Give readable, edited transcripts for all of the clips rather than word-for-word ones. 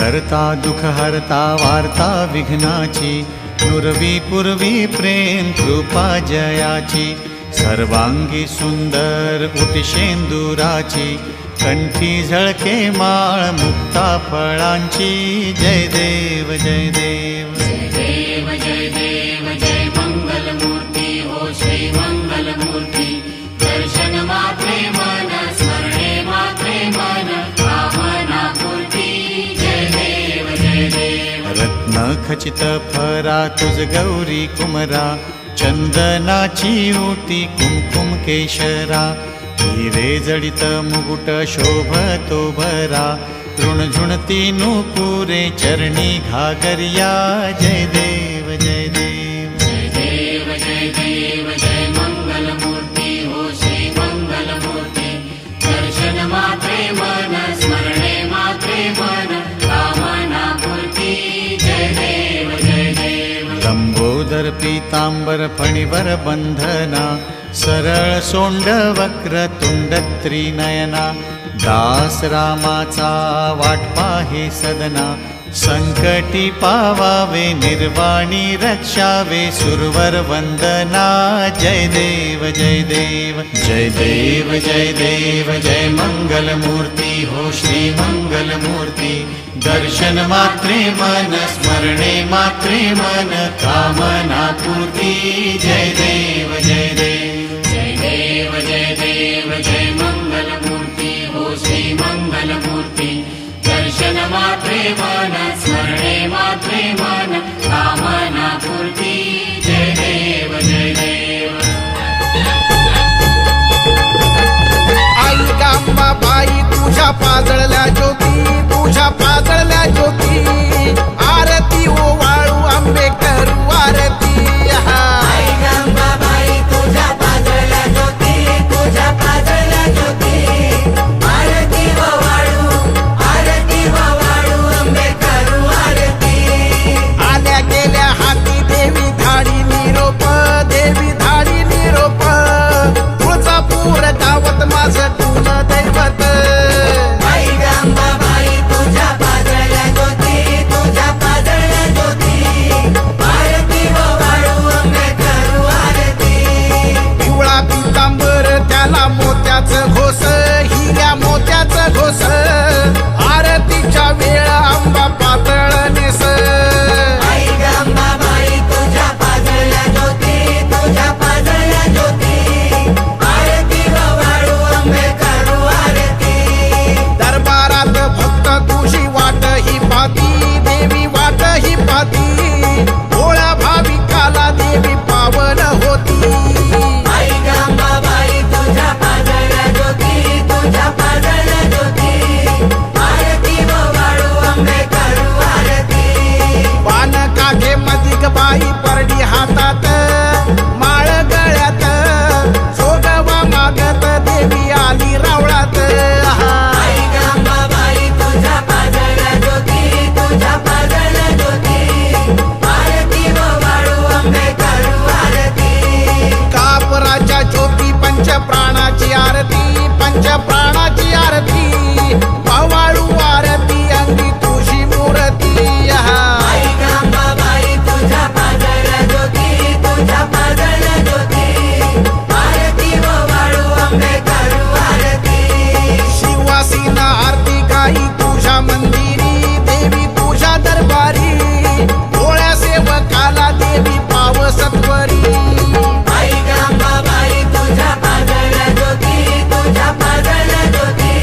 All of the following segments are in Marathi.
करता दुःख हरता वार्ता विघ्नाची, नुरवी पूर्वी प्रेम कृपा जयाची, सर्वांगी सुंदर उटिशेंदुराची, कंठी झळके माळ मुक्ता फळांची. जय देव जय देव जय देव जय देव जय मंगलमूर्ती हो श्री मंगलमूर्ती. दर्शन मात्रे मन स्मरणे मात्रे मन कामना पूर्ती. जय देव जय देव. रत्न खचित फरा तुझ गौरी कुमरा, चंदनाची ओटी कुमकुम केशरा, हिरे जडित मुकुट शोभतो भरा, तृणझुणती नूपुरे चरणी घागरिया. जय देव जय देव जय देव जय देव जय मंगलमूर्ती हो श्री मंगलमूर्ती. दर्शन मात्रे मन स्मरणे मात्रे मन कामना पूर्ती. जय देव जय देव. लंबोदर पीतांबर फणीवर बंधना, सरळ सोंड वक्र तुंड त्रिनयना, दास रामाचा वाट पाहे सदना, संकटी पावावे निर्वाणी रक्षावे सुरवर वंदना. जय देव जय देव जय देव जय देव जय मंगलमूर्ती हो श्री मंगलमूर्ती. दर्शन मात्रे मन स्मरणे मात्रे मन कामना पूर्ती. जय देव जय देव जय देव जय देव जय मंगलमूर्ती हो श्री मंगलमूर्ती. दर्शन मात्रे मन स्मरणे मात्रे मन कामना पूर्ती. जय देव जय देव. आई गांबाबाई तुझ्या पाजळल्या ज्योती, तुझ्या पाजळल्या ज्योती, आरती ओवाळू आंबे करू आरती. आई गंगाबाई तुझ्या पाजळल्या ज्योती, तुझ्या पाजळल्या ज्योती, आरती ओवाळू आंबे करू आरती. आल्या गेल्या हाती देवी धाडी निरोप, देवी धाडी निरोप, तुळजापूर गावात माझं कुल दैवत. आई गंगाबाई तुझ्या पाजळल्या ज्योती, तुझ्या पाजळल्या ज्योती, आरती ओवाळू आंबे करू आरती. पिवळा पितांबर त्याला मोत्याचं घोस, हिऱ्या मोत्याचं घोस, आरतीच्या वेळा आंबा पातळ नेस. आई गंगाबाई तुझ्या पाजळल्या ज्योती, तुझ्या पाजळल्या ज्योती, आरती ओवाळू आंबे करू आरती. दरबारात भक्त तुझी वाट ही पाती, देवी वाट ही पाती, भोळ्या भाविकाला देवी पावन होती. आई गंगाबाई तुझ्या पाजळल्या ज्योती, तुझ्या पाजळल्या ज्योती, आरती ओवाळू आंबे करू आरती. पान कागे मधिक बाई परडी हातात, माळ गळ्यात, सोगवा मागत देवी आली रावळात. आई गंगाबाई तुझ्या पाजळल्या ज्योती, तुझ्या पाजळल्या ज्योती, आरती ओवाळू आंबे करू आरती. कापराच्या ज्योती पंच प्राणाची आरती, पंच प्राणाची आरती, पवाळू आरती अंगी तुझी मूर्ती. आई गंगाबाई तुझ्या पाजळल्या ज्योती, तुझ्या पाजळल्या ज्योती, आरती ओवाळू आंबे करू आरती. शिवासीना आरती गाई तुझ्या मंदिरी, देवी तुझ्या दरबारी, भोळ्या सेवकाला देवी पाव सत्वरी. आई गंगाबाई तुझ्या पाजळल्या ज्योती, तुझ्या पाजळल्या ज्योती,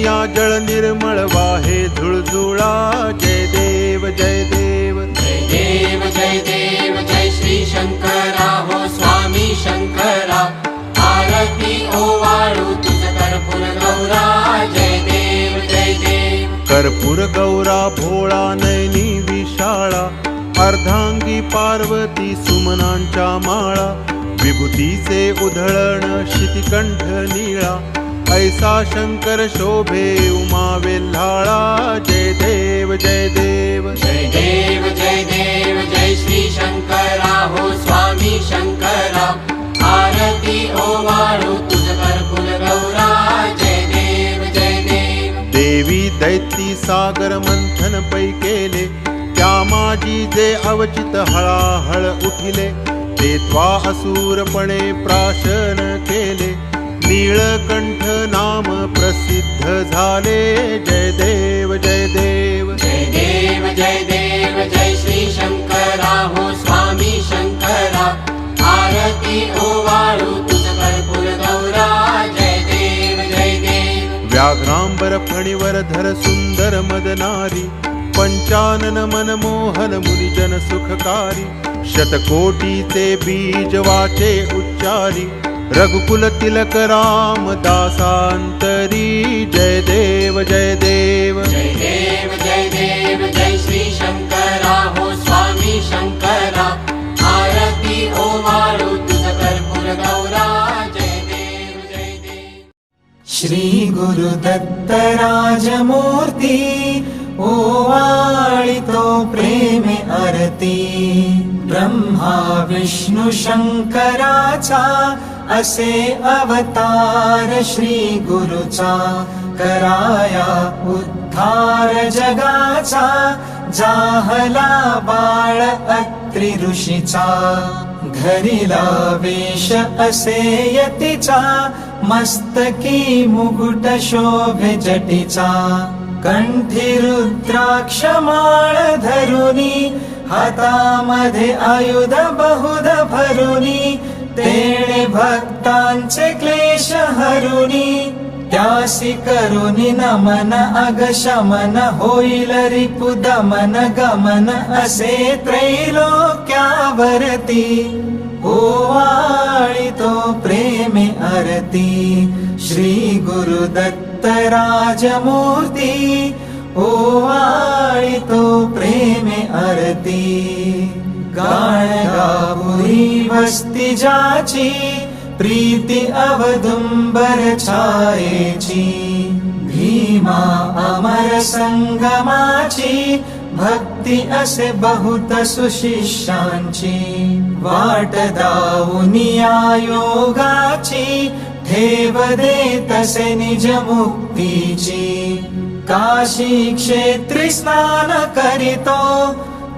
दुनिया जळ निर्मळ वाहे झुळझुळा. जय देव जय देव. जय देव जय देव जय श्री शंकरा हो स्वामी शंकरा. आरती ओवाळू तुझ कर्पूर गौरा. जय देव जय देव. कर्पूर गौरा भोळा नयनी विशाळा. अर्धांगी पार्वती सुमनांच्या माळा. विभूतीचे उधळण शितिकंठ नीळा. ऐसा शंकर शोभे उमा वेल्हाळा. जय देव जय देव. जय देव जय देव जय श्री शंकरा हो स्वामी शंकरा. आरती ओवाळू तुझ कर्पूर गौरा. जय देव जय देव. देवी दैती सागर मंथन पै केले. त्या माझी जे अवचित हळाहळ उठिले. ते त्वा असुरपणे प्राशन केले. नीळकंठ नाम प्रसिद्ध झाले. जय देव जय देव. जय देव जय देव जय श्री शंकरा हो स्वामी शंकरा. आरती ओवाळू तुझ कर्पूर गौरा. जय देव जय देव. व्याघ्रांबर फणीवर धर सुंदर मदनारी. पंचानन मनमोहन मुनिजन सुखकारी. शतकोटीचे बीज वाचे उच्चारी. रघुकुल तिलक राम दासांतरी. जय देव जय देव. जय देव जय देव जय श्री शंकरा हो स्वामी शंकरा. आरती ओवाळू तुझ कर्पूर गौरा. जय देव जय देव. श्री गुरुदत्त राजमूर्ती ओवाळितो प्रेमे आरती. ब्रह्मा विष्णु शंकराचा असे अवतार श्री गुरुचा. कराया उद्धार जगाचा. जाहला बाळ अत्रि ऋषीचा. घरीला वेश असे यतीचा. मस्तकी मुकुट शोभे जटीचा. कंठी रुद्राक्ष माळ धरुनी. हातामध्ये आयुध बहुध भरुनी. तेणे भक्तांचे क्लेश हरुनी. त्यासी करुनी नमन अग शमन. होईल रिपुदमन गमन असे त्रैलोक्यावरती. ओवाळितो प्रेमे आरती. श्री गुरुदत्त राजमूर्ती ओवाळितो प्रेमे आरती. गाणगापुरी वस्ती जाची. प्रीती अवदुंबर छायेची. भीमा अमर संगमाची. भक्ती असे बहुत सुशिष्यांची. वाट दावुनिया योगाची. ठेव दे तसे निज मुक्तीची. काशी क्षेत्री स्नान करीतो.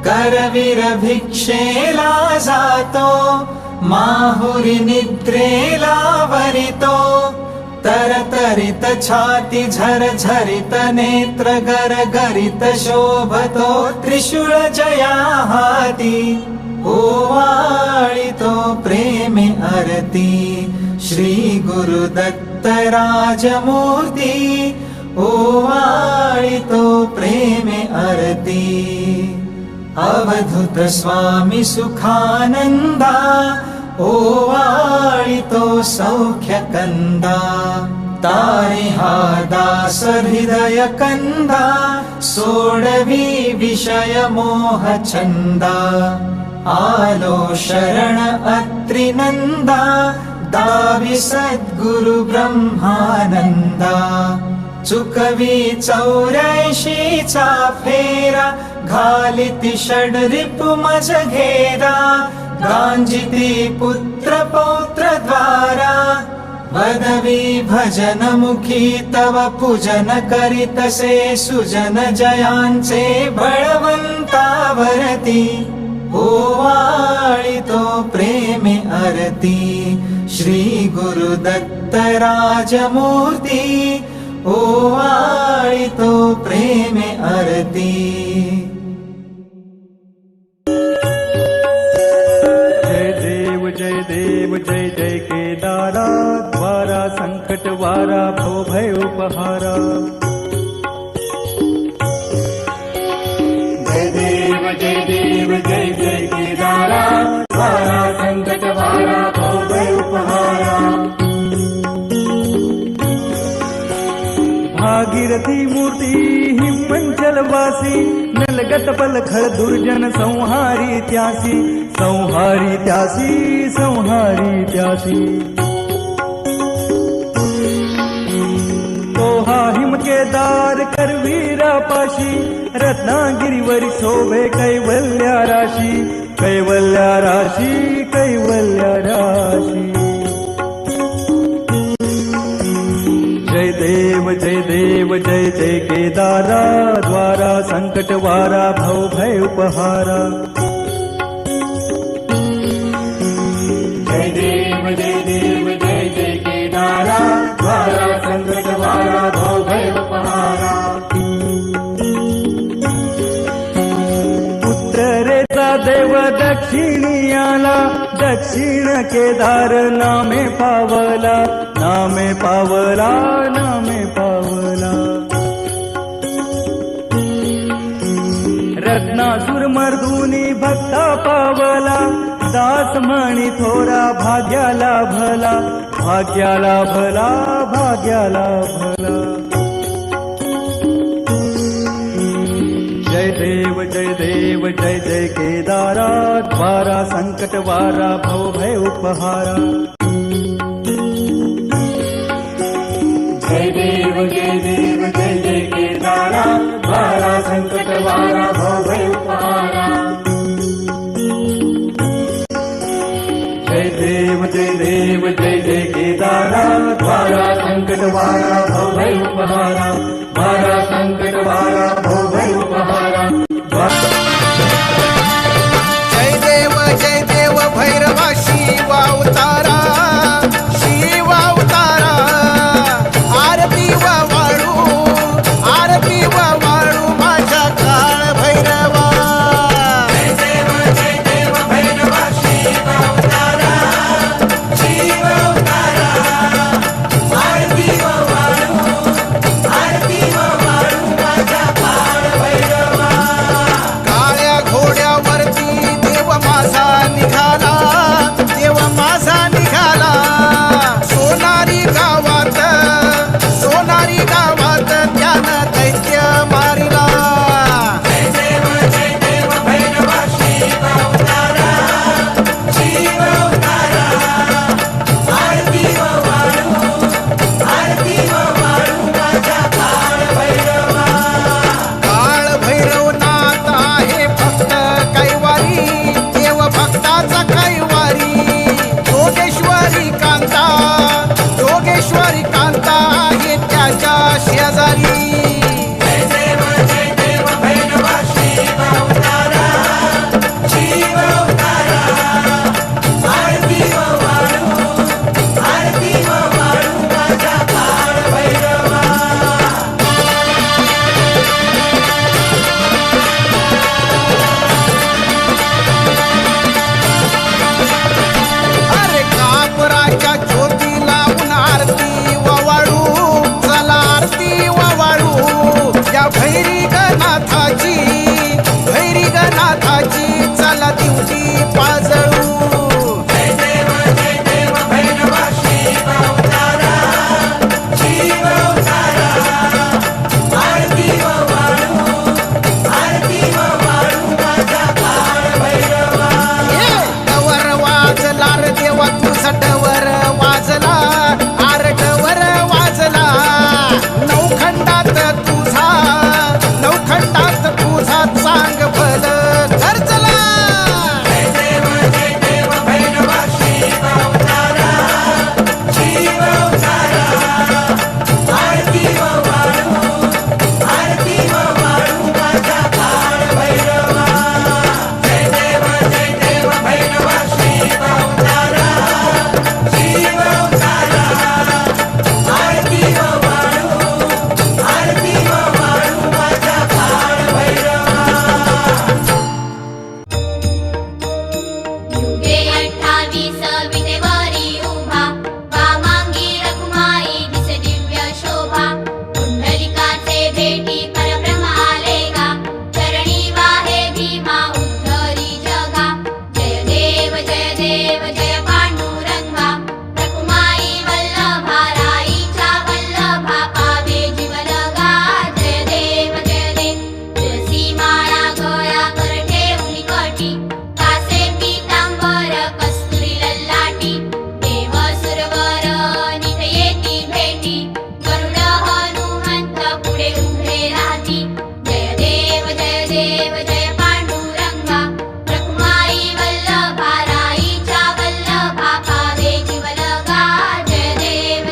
करवीर भिक्षेला जातो. माहुरी निद्रेला वरितो. तरतरित छाती झरझरित. नेत्र गरगरित शोभतो. त्रिशूळ जया हाती. ओवाळितो प्रेमे आरती. श्री गुरुदत्त राजमूर्ती ओवाळितो प्रेमे आरती. अवधूत स्वामी सुखानंदा. ओवाळितो सौख्य कंदा. तारी हा दास हृदय कंदा. सोडवी विषय मोह छंदा. आलो शरण अत्रि नंदा. दावी सद्गुरु ब्रह्मानंदा. चुकवी 84चा फेरा. घालिती षडरिपु मज घेरा. गांजिती पुत्र पौत्र द्वारा. वदवी भजन मुखी तव पूजन करीतसे. सुजन जयांचे बळवंतावरती. ओवाळितो प्रेमे आरती. श्री गुरुदत्त राजमूर्ती ओवाळितो प्रेमे आरती. जय देव जय देव जय जय केदारा. द्वारा संकट वारा भव भय उपहारा। जय देव जय जय केदारा द्वारा संकट वारा भव भय उपहारा। भागीरथी मूर्ती हिमंचल वासी नलगत पलखळ दुर्जन संहारी त्यासी संहारी त्यासी संहारी त्यासी। तो हा हिम केदार करवीरा पाशी रत्नागिरीवरी शोभे कैवल्या राशी कैवल्या राशी कैवल्या राशी। जय देव जय जय केदारा द्वारा संकट वारा भव भय उपहारा। जय देव जय जय केदारा द्वारा संकट वारा भव भय उपहारा। उत्तरेचा देव दक्षिणी आला दक्षिण केदार नामे पावला नामे पावला नामे पावला। रत्नासुर मर्दुनी भक्ता पावला दास म्हणी थोरा भाग्याला भला भाग्याला भला भाग्याला भला। जय देव जय जय केदारा द्वारा संकट वारा भव भय उपहारा। जय देव जय जय केदारा द्वारा संकट वारा भव भय उपहारा। जय देव जय जय केदारा द्वारा संकट वारा भव भय उपहारा द्वारा संकट वारा भव भय उपहारा। जय देव भैरवा शिवावतारा शिवावतारा। आरती वा वाळू माझ्या काळ भैरवा। जय देव भैरवा शिवावतारा शिवावतारा। आरती वा वाळू देव जय पांडुरंगा रखुमाई वल्लभा राईच्या वल्लभा पावे जीवलगा जय देव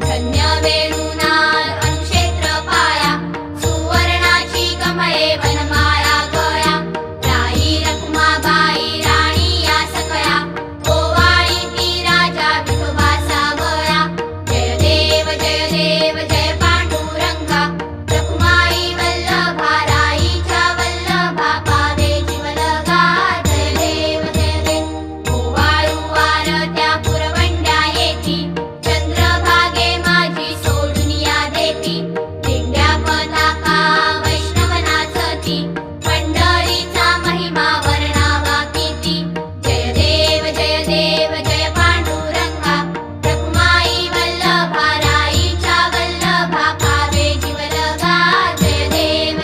धन्य वेणूनाद अनुक्षेत्र पाया सुवर्णाची कमळे वनमाळा गळ्या राई रखुमाबाई राणी या सकळ्या ओवाळी ती राजा विठोबाचा गळ्या जय देव जय पांडुरंगा रखुमाई वल्लभा राईच्या वल्लभा पावे जीवलगा जय देव ओवाळू वारत्या पुरवंड्या येती चंद्रभागे माझी सोडून या देती दिंड्या पताका वैष्णव नाचती पंढरीचा महिमा वर्णावा किती जय देव जय पांडुरंगा रखुमाई वल्लभा राईच्या वल्लभा पावे जीवलगा जय देव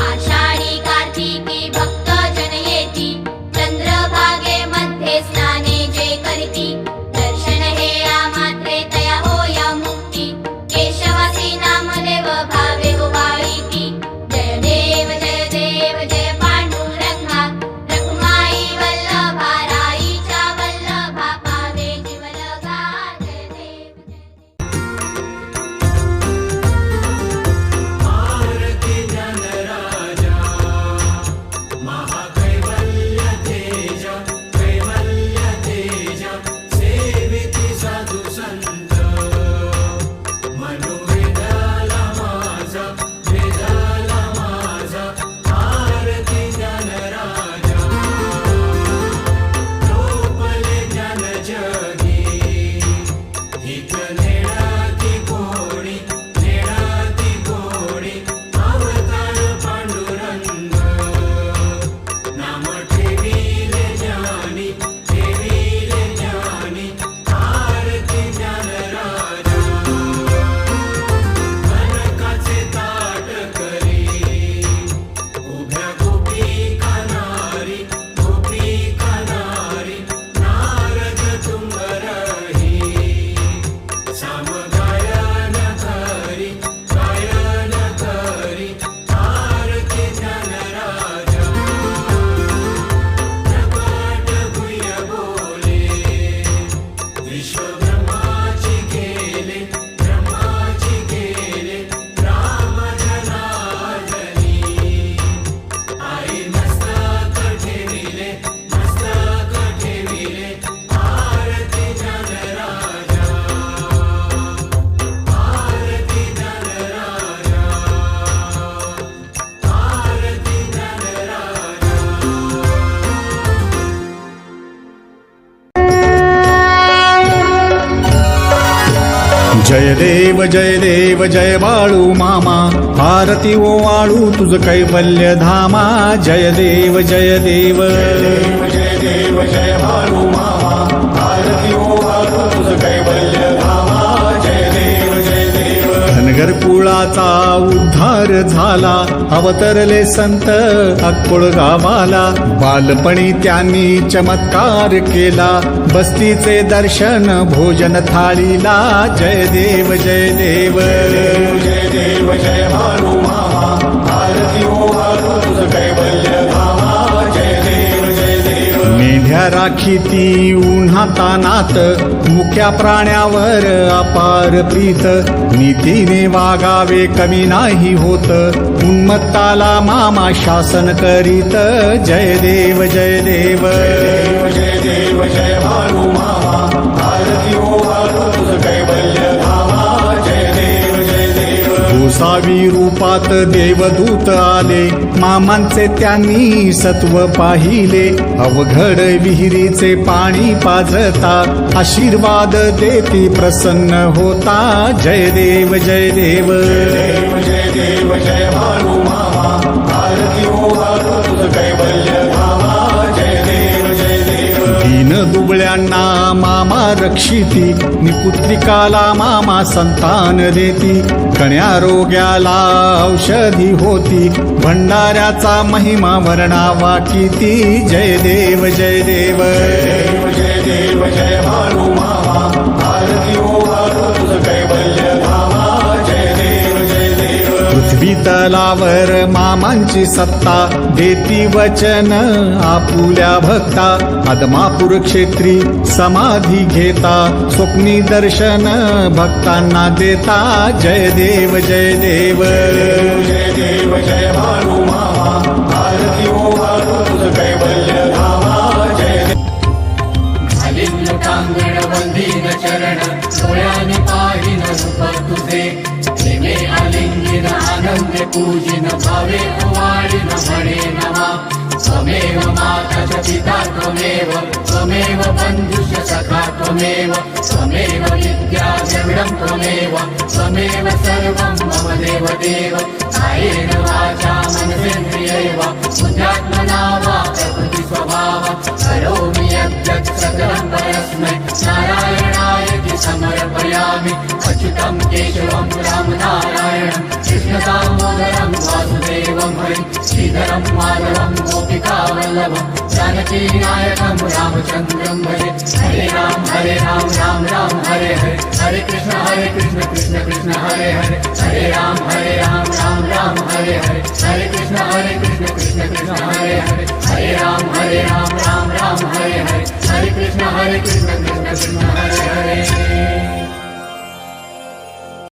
आषाढी कार्तिकी भक्त जन येती चंद्रभागे मध्ये स्नाने जे करती दर्शन हे मात्रे तया होय मुक्ती केशवासी नामदेव भावे उभाळीती जय देव जय पांडुरंगा रखुमाई वल्लभा राईच्या वल्लभा पावे जीवलगा जय देव जय देव जय बाळू मामा आरती ओवाळू तुझ कैवल्य धामा जय देव जय बाळू मामा आरती ओवाळू तुझ कैवल्य धामा जय देव धनगर कुळाचा उद्धार झाला अवतरले संत अक्कोळ गावाला बालपणी त्यांनी चमत्कार केला बस्तीचे दर्शन भोजन थाळीला जय देव जय बाळू मामा आरती ओवाळू तुझ कैवल्य धामा जय देव मेंढ्या राखीती उन्हातानात मुक्या प्राण्यावर अपार प्रीत नीतीने वागावे कमी नाही होत उन्मत्ताला मामा शासन करीत जय देव जय बाळू मामा आरती ओवाळू तुझ कैवल्य धामा जय देव गोसावी रूपात देवदूत आले मामांचे त्यांनी सत्व पाहिले अवघड विहिरीचे पाणी पाजता आशीर्वाद देती प्रसन्न होता जय देव जय बाळू मामा आरती ओवाळू तुझ कैवल्य धामा जय देव दीन दुबळ्यांना मामा रक्षिती निपुत्रिकाला मामा संतान देती कण्या रोग्याला औषधी होती भंडाऱ्याचा महिमा वर्णावा किती जय देव जय बाळू मामा आरती ओवाळू तुझ कैवल्य धामा जय देव पृथ्वी विठ्ठलावर मामांची सत्ता देती वचन आपुल्या भक्ता आदमापूर क्षेत्री समाधी घेता स्वप्नी दर्शन भक्तांना देता जय देव जय देव जय देव जय बाळू मामा आरती ओ बाळू तुझं कैवल्य धामा जय झालीन लोकांगण वंदीन चरण डोळ्याने पाहिन रूप तुझे प्रेमे आलिंगिन आनंदे पूजिन भावे ओवाळीन म्हणे नमा त्वमेव माता च पिता त्वमेव बन्धुश्च सखा त्वमेव विद्या द्रविडं त्वमेव सर्वं मम देव देव कायेन वाचा मनसेन्द्रियैव बुद्ध्यात्मना वा प्रकृति स्वभाव करोमि यद्यत् सकलं परस्मै नारायणायति समर्पयामि अच्युतं केशवं रामनारायणं कृष्णदामोदरं वासुदेवं हरिं श्रीधरं माधवं गोपिकावल्लभं जानकीनायकं रामचन्द्रं भजे हरे राम राम राम हरे हरे हरे कृष्ण कृष्ण कृष्ण हरे हरे हरे राम राम राम हरे हरे हरे कृष्ण कृष्ण कृष्ण हरे हरे हरे राम राम राम हरे हरे हरे कृष्ण कृष्ण कृष्ण हरे हरे